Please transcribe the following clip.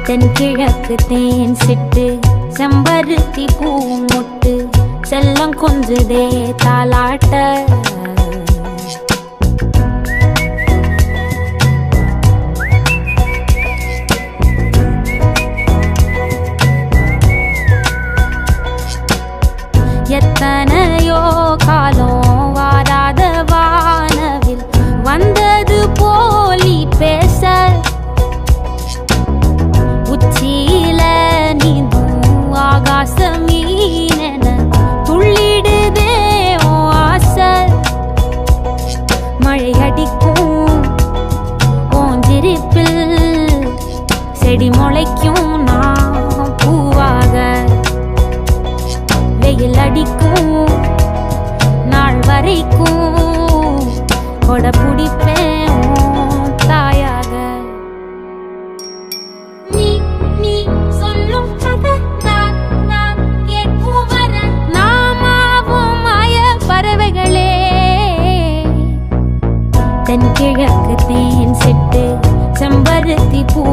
தென்கிழக்கு தேன் சிட்டு செம்பருத்தி பூ முட்டு செல்லம் கொஞ்சுதே தாலாட்ட எத்தனையோ காலம் வாராத வானவில் வந்தது போலி பேச உச்சியில நீந்தும் ஆகாச மீனென துள்ளிடுதே ஓ ஆசை மழை அடிக்கும் ஓஞ்சிருப்பில் செடி முளைக்கும் நான் பூவாக வெயில் அடிக்கும் நாள் வரைக்கும் கொடை பிடிப்பேன் தாயாக நீ நீ சொல்லும் கதை நான் கேட்கும் வர நாமாவும் மாய பறவைகளே தென்கிழக்கு தேன் சிட்டு செம்பருத்தி பூ